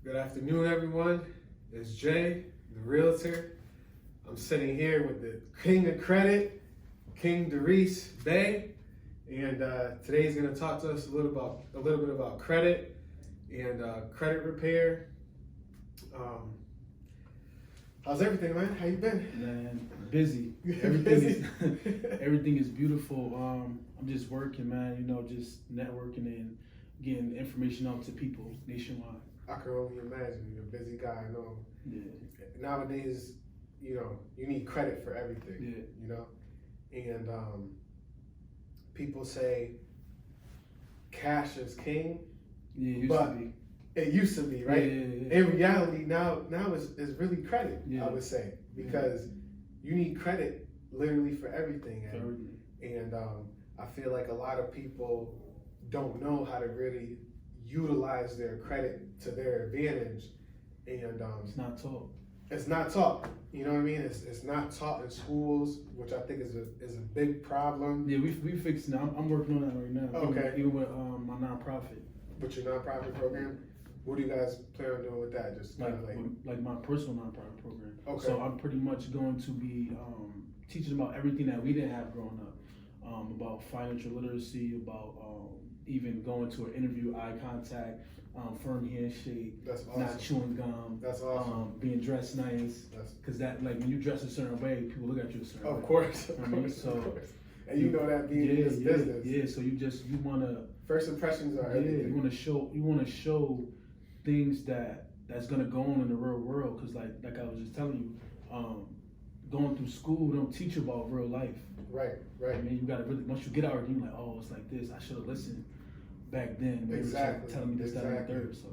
Good afternoon, everyone. It's Jay, the realtor. I'm sitting here with the king of credit, King Darice Bey, and today he's going to talk to us a little bit about credit and credit repair. How's everything, man? How you been? Man, busy. Everything is beautiful. I'm just working, man. You know, just networking and getting information out to people nationwide. I can only imagine. You're a busy guy. I know. Yeah. Nowadays, you need credit for everything. Yeah. You know, and people say cash is king. Yeah, It used to be, right? Yeah. In reality, now it's really credit. Yeah. I would say, because you need credit literally for everything, and I feel like a lot of people don't know how to really utilize their credit to their advantage, and it's not taught. It's not taught. You know what I mean? It's not taught in schools, which I think is a big problem. Yeah, we fixing it. I'm working on that right now. Okay. Even with my nonprofit. With your nonprofit program, what do you guys plan on doing with that? Just kind of like my personal nonprofit program. Okay. So I'm pretty much going to be teaching about everything that we didn't have growing up, about financial literacy, about even going to an interview, eye contact, firm handshake, That's awesome. not chewing gum. That's awesome. Being dressed nice, because that, like, when you dress a certain way, people look at you a certain way. Of course. And you know that being in this business. Yeah. So you wanna first impressions are everything. You wanna show things that's gonna go on in the real world, because like I was just telling you, going through school don't teach you about real life. Right. I mean, you gotta really, once you get out, you're like, oh, it's like this. I should have listened back then. They were telling me this, that, and the third. So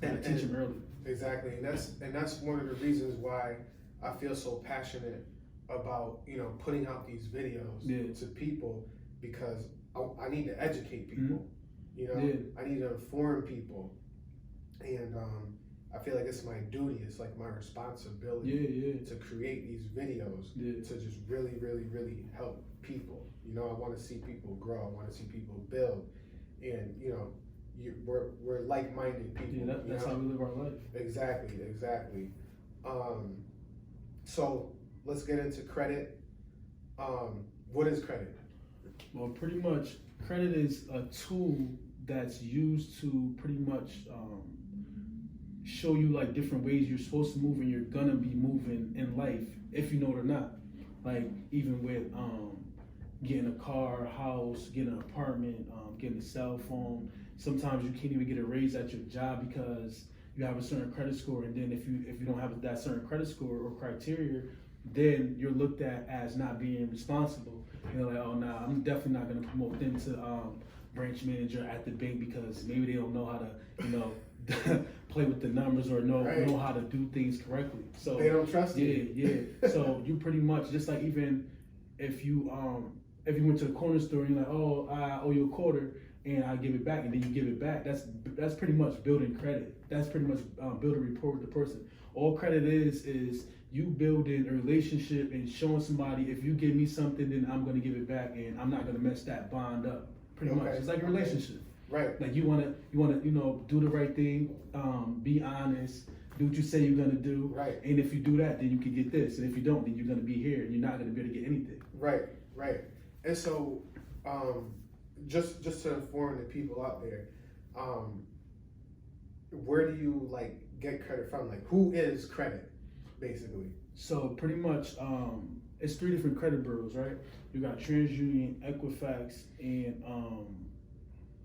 you gotta teach them early. Exactly, and that's one of the reasons why I feel so passionate about putting out these videos to people, because I need to educate people. I need to inform people, and I feel like it's my duty. It's like my responsibility to create these videos to just really, really, really help people. I want to see people grow. I want to see people build, and we're like-minded people. Yeah, that's how we live our life. Exactly. So let's get into credit. What is credit? Well, pretty much, credit is a tool that's used to pretty much show you like different ways you're supposed to move and you're gonna be moving in life, if you know it or not. Like even with getting a car, a house, getting an apartment, getting a cell phone. Sometimes you can't even get a raise at your job because you have a certain credit score, and then if you don't have that certain credit score or criteria, then you're looked at as not being responsible. Like, oh no, I'm definitely not gonna promote them to branch manager at the bank because maybe they don't know how to play with the numbers or know how to do things correctly. So they don't trust you. Yeah. So you pretty much, just like even if you went to the corner store and you're like, oh, I owe you a quarter and I give it back, and then you give it back, that's pretty much building credit. That's pretty much building rapport with the person. All credit is you building a relationship and showing somebody, if you give me something, then I'm going to give it back, and I'm not going to mess that bond up. Pretty much, it's like a relationship. Right. Like you wanna do the right thing, be honest, do what you say you're gonna do. Right. And if you do that, then you can get this, and if you don't, then you're gonna be here, and you're not gonna be able to get anything. Right. And so, just to inform the people out there, where do you get credit from? Like, who is credit, basically? So pretty much, it's 3 different credit bureaus, right? You got TransUnion, Equifax, and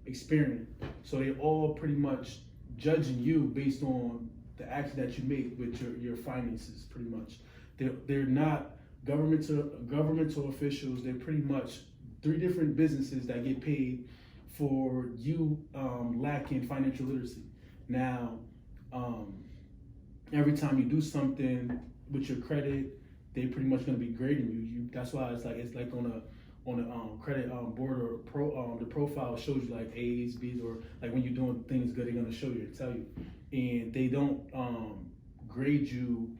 Experian. So they all pretty much judging you based on the action that you make with your finances. Pretty much, they're not governmental officials. They're pretty much 3 different businesses that get paid for you lacking financial literacy. Now, every time you do something with your credit, they pretty much going to be grading you. That's why it's like on a credit board or the profile shows you like A's, B's, or like when you're doing things good, they're going to show you and tell you. And they don't grade you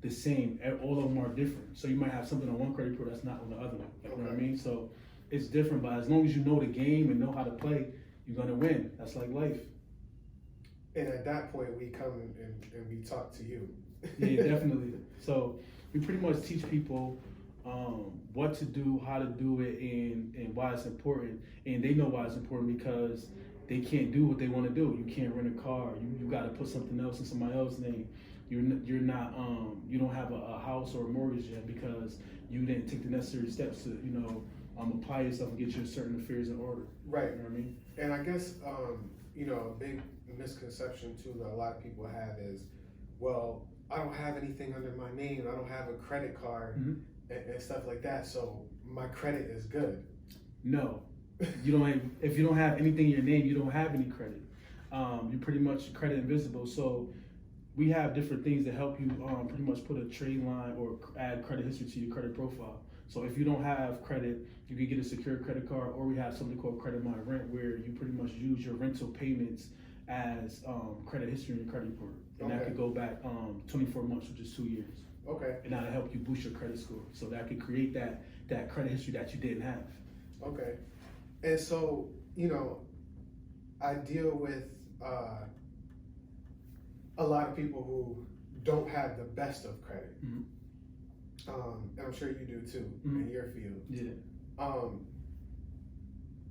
the same. All of them are different. So you might have something on one credit report that's not on the other one. You know what I mean? So it's different, but as long as you know the game and know how to play, you're going to win. That's like life. And at that point, we come and we talk to you. Yeah, definitely. So we pretty much teach people what to do, how to do it, and why it's important. And they know why it's important because they can't do what they want to do. You can't rent a car. You got to put something else in somebody else's name. You're not you don't have a house or a mortgage yet because you didn't take the necessary steps to apply yourself and get your certain affairs in order. Right. You know what I mean? And I guess a big misconception too that a lot of people have is, well, I don't have anything under my name. I don't have a credit card and stuff like that. So my credit is good. No, you don't. If you don't have anything in your name, you don't have any credit. You're pretty much credit invisible. So we have different things that help you pretty much put a trade line or add credit history to your credit profile. So if you don't have credit, you can get a secure credit card, or we have something called Credit My Rent, where you pretty much use your rental payments as credit history in your credit report. And that could go back 24 months, which is 2 years. Okay. And that'll help you boost your credit score. So that could create that credit history that you didn't have. Okay. And so, I deal with a lot of people who don't have the best of credit. Mm-hmm. And I'm sure you do too in your field. Yeah.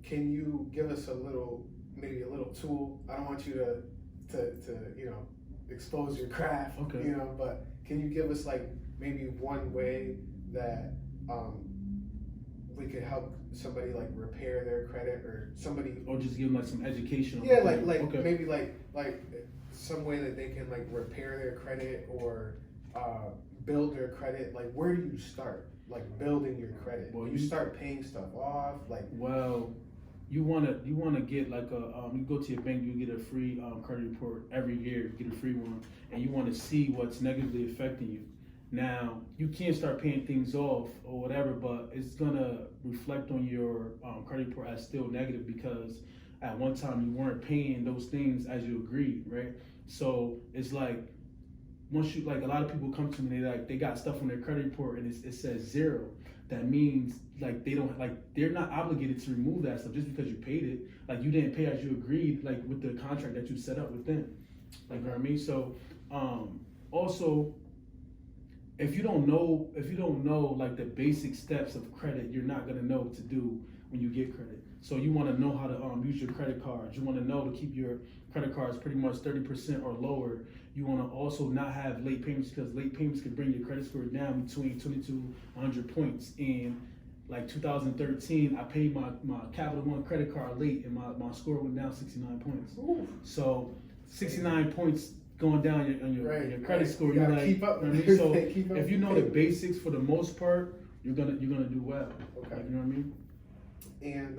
Can you give us maybe a little tool? I don't want you to expose your craft, but can you give us like maybe one way that we could help somebody like repair their credit or just give them like some education? Yeah, maybe like some way that they can like repair their credit or build their credit. Like, where do you start? Like building your credit. Well, you start paying stuff off. You wanna get like you go to your bank, you get a free credit report every year, you get a free one, and you want to see what's negatively affecting you. Now you can't start paying things off or whatever, but it's gonna reflect on your credit report as still negative because at one time you weren't paying those things as you agreed, right? So it's like once you a lot of people come to me, they got stuff on their credit report and it says 0. That means they're not obligated to remove that stuff just because you paid it. Like you didn't pay as you agreed, like with the contract that you set up with them. Like, you know what I mean? So also if you don't know like the basic steps of credit, you're not gonna know what to do when you get credit. So you want to know how to use your credit cards. You want to know to keep your credit cards pretty much 30% or lower. You want to also not have late payments because late payments can bring your credit score down between 20 to 100 points. In like 2013, I paid my Capital One credit card late and my score went down 69 points. Ooh. So 69 points going down on your credit score. You're like, keep up. You know what I mean? So if you know the basics for the most part, you're gonna do well. Okay. Like, you know what I mean? And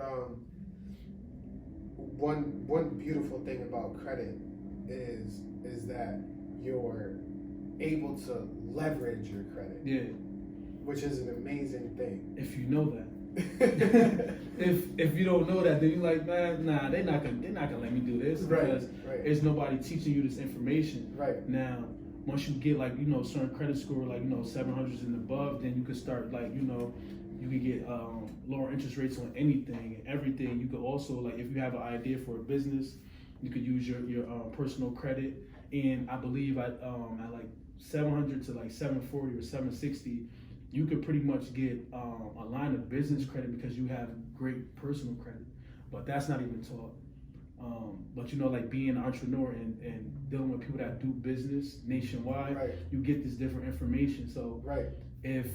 one beautiful thing about credit is that you're able to leverage your credit. Yeah. Which is an amazing thing. If you know that. if you don't know that, then you're like, man, nah, they're not gonna let me do this because there's nobody teaching you this information. Right. Now, once you get certain credit score 700s and above, then you can start you can get lower interest rates on anything and everything. You could also if you have an idea for a business, you could use your personal credit. And I believe at 700 to 740 or 760, you could pretty much get a line of business credit because you have great personal credit. But that's not even taught. But being an entrepreneur and dealing with people that do business nationwide, you get this different information. So if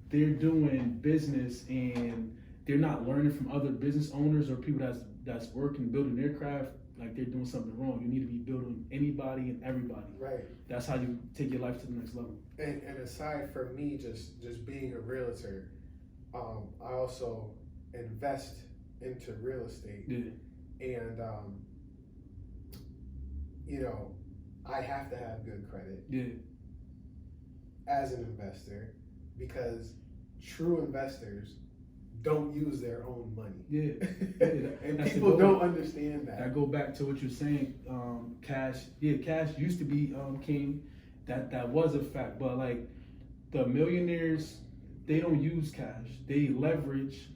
they're doing business and they're not learning from other business owners or people that's working, building their craft, they're doing something wrong. You need to be building anybody and everybody. Right. That's how you take your life to the next level. And aside from me just being a realtor, I also invest into real estate. Yeah. And I have to have good credit. Yeah. As an investor, because true investors don't use their own money. Yeah. And people don't understand that. I go back to what you're saying, cash. Yeah, cash used to be king. That was a fact. But the millionaires, they don't use cash. They leverage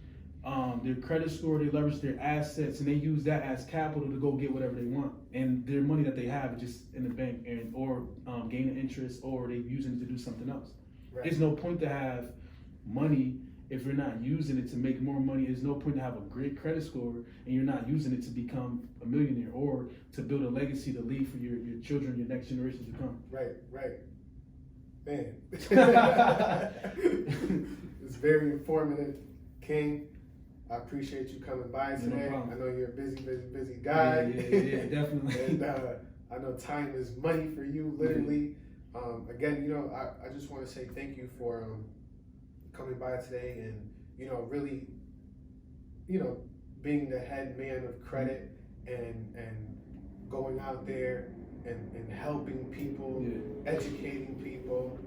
their credit score, they leverage their assets, and they use that as capital to go get whatever they want. And their money that they have is just in the bank, and or gaining interest, or they using it to do something else. Right. There's no point to have money if you're not using it to make more money. There's no point to have a great credit score and you're not using it to become a millionaire or to build a legacy to leave for your children, your next generations to come. Right. Man. It's very informative, King. I appreciate you coming by today. No I know you're a busy guy. Yeah, definitely. And I know time is money for you, literally. Again, I just want to say thank you for coming by today and, really, being the head man of credit and going out there and helping people, educating people.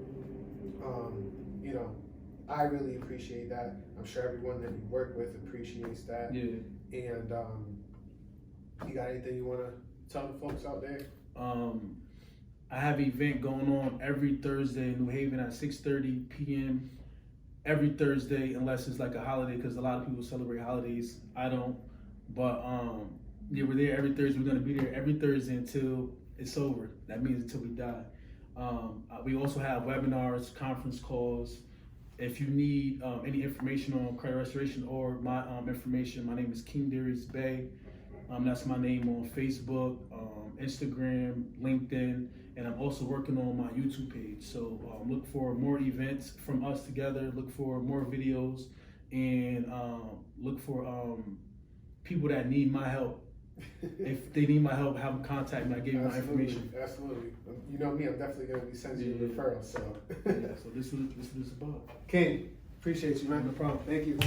I really appreciate that. I'm sure everyone that you work with appreciates that. Yeah. And you got anything you want to tell the folks out there? I have an event going on every Thursday in New Haven at 6:30 p.m. every Thursday, unless it's like a holiday, because a lot of people celebrate holidays. I don't. But we're there every Thursday. We're going to be there every Thursday until it's over. That means until we die. We also have webinars, conference calls. If you need any information on credit restoration or my information, my name is King Darice Bey. That's my name on Facebook, Instagram, LinkedIn, and I'm also working on my YouTube page. So look for more events from us together, look for more videos, and look for people that need my help. If they need my help, have them contact me. I give you my information. Absolutely. You know me, I'm definitely going to be sending you referrals. So. So this was about. King, appreciate you, man. No problem. Thank you.